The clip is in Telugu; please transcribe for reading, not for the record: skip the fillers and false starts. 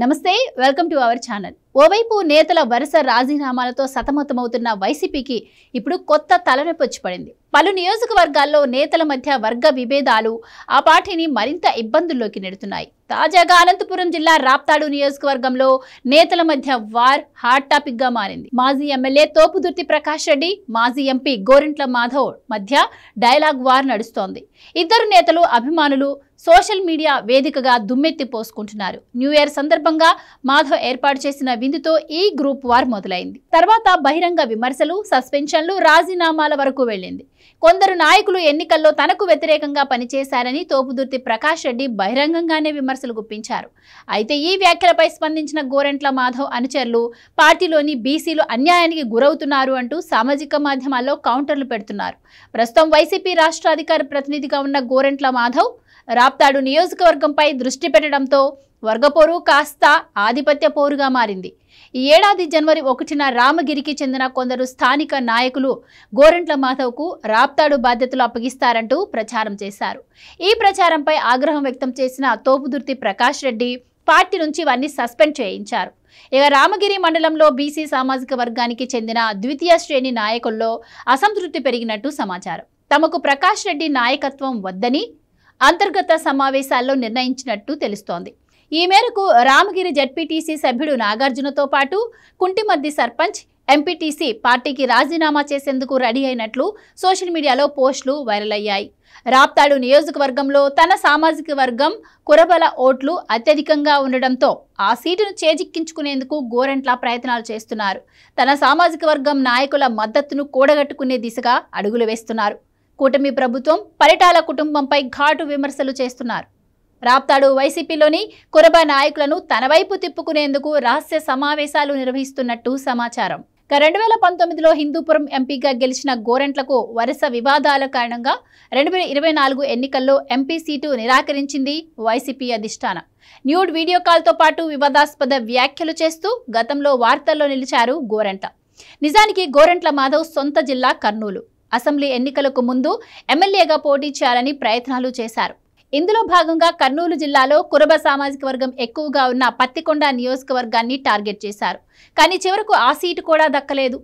నమస్తే వెల్కమ్ టు అవర్ ఛానల్। ఓవైపు నేతల వరుస రాజీనామాలతో సతమతమవుతున్న వైసీపీకి ఇప్పుడు కొత్త తలనొప్పి వచ్చి పడింది। పలు నియోజకవర్గాల్లో నేతల మధ్య వర్గ విభేదాలు ఆ పార్టీని మరింత ఇబ్బందుల్లోకి నెడుతున్నాయి। తాజాగా అనంతపురం జిల్లా రాప్తాడు నియోజకవర్గంలో నేతల మధ్య వార్ హాట్ టాపిక్ గా మారింది। మాజీ ఎమ్మెల్యే తోపుదుర్తి ప్రకాష్ రెడ్డి, మాజీ ఎంపీ గోరంట్ల మాధవ్ మధ్య డైలాగ్ వార్ నడుస్తోంది। ఇద్దరు నేతలు అభిమానులు సోషల్ మీడియా వేదికగా దుమ్మెత్తి పోసుకుంటున్నారు। న్యూ ఇయర్ సందర్భంగా మాధవ్ ఏర్పాటు చేసిన విందుతో ఈ గ్రూప్ వార్ మొదలైంది। తర్వాత బహిరంగ విమర్శలు, సస్పెన్షన్లు, రాజీనామాల వరకు వెళ్ళింది। కొందరు నాయకులు ఎన్నికల్లో తనకు వ్యతిరేకంగా పనిచేశారని తోపుదుర్తి ప్రకాష్ రెడ్డి బహిరంగంగానే విమర్శలు గుప్పించారు। అయితే ఈ వ్యాఖ్యలపై స్పందించిన గోరంట్ల మాధవ్ అనుచరులు పార్టీలోని బీసీలు అన్యాయానికి గురవుతున్నారు అంటూ సామాజిక మాధ్యమాల్లో కౌంటర్లు పెడుతున్నారు। ప్రస్తుతం వైసీపీ రాష్ట్ర అధికార ప్రతినిధిగా ఉన్న గోరంట్ల మాధవ్ రాప్తాడు నియోజకవర్గంపై దృష్టి పెట్టడంతో వర్గపోరు కాస్త ఆధిపత్య పోరుగా మారింది। ఈ ఏడాది జనవరి 1న రామగిరికి చెందిన కొందరు స్థానిక నాయకులు గోరంట్ల మాధవ్కు రాప్తాడు బాధ్యతలు అప్పగిస్తారంటూ ప్రచారం చేశారు। ఈ ప్రచారంపై ఆగ్రహం వ్యక్తం చేసిన తోపుదుర్తి ప్రకాష్ రెడ్డి పార్టీ నుంచి వారిని సస్పెండ్ చేయించారు। ఇక రామగిరి మండలంలో బీసీ సామాజిక వర్గానికి చెందిన ద్వితీయ శ్రేణి నాయకుల్లో అసంతృప్తి పెరిగినట్టు సమాచారం। తమకు ప్రకాష్ రెడ్డి నాయకత్వం వద్దని అంతర్గత సమావేశాల్లో నిర్ణయించినట్టు తెలుస్తోంది। ఈ మేరకు రామగిరి జెడ్పీటీసీ సభ్యుడు నాగార్జునతో పాటు కుంటిమద్ది సర్పంచ్, ఎంపీటీసీ పార్టీకి రాజీనామా చేసేందుకు రెడీ అయినట్లు సోషల్ మీడియాలో పోస్టులు వైరల్ అయ్యాయి। రాప్తాడు నియోజకవర్గంలో తన సామాజిక వర్గం కురబల ఓట్లు అత్యధికంగా ఉండడంతో ఆ సీటును చేజిక్కించుకునేందుకు గోరంట్ల ప్రయత్నాలు చేస్తున్నారు। తన సామాజిక వర్గం నాయకుల మద్దతును కూడగట్టుకునే దిశగా అడుగులు వేస్తున్నారు। కూటమి ప్రభుత్వం పరిటాల కుటుంబంపై ఘాటు విమర్శలు చేస్తున్నారు। రాప్తాడు వైసీపీలోని కురబ నాయకులను తన వైపు తిప్పుకునేందుకు రహస్య సమావేశాలు నిర్వహిస్తున్నట్టు సమాచారం। 2019లో హిందూపురం ఎంపీగా గెలిచిన గోరంట్లకు వరుస వివాదాల కారణంగా 2024 ఎన్నికల్లో ఎంపీ సీటు నిరాకరించింది వైసీపీ అధిష్టానం। న్యూడ్ వీడియో కాల్తో పాటు వివాదాస్పద వ్యాఖ్యలు చేస్తూ గతంలో వార్తల్లో నిలిచారు గోరంట్ల। నిజానికి గోరంట్ల మాధవ్ సొంత జిల్లా కర్నూలు। అసెంబ్లీ ఎన్నికలకు ముందు ఎమ్మెల్యేగా పోటీ చేయాలని ప్రయత్నాలు చేశారు। ఇందులో భాగంగా కర్నూలు జిల్లాలో కురబ సామాజిక వర్గం ఎక్కువగా ఉన్న పత్తికొండ నియోజకవర్గాన్ని టార్గెట్ చేశారు। కానీ చివరకు ఆ సీటు కూడా దక్కలేదు।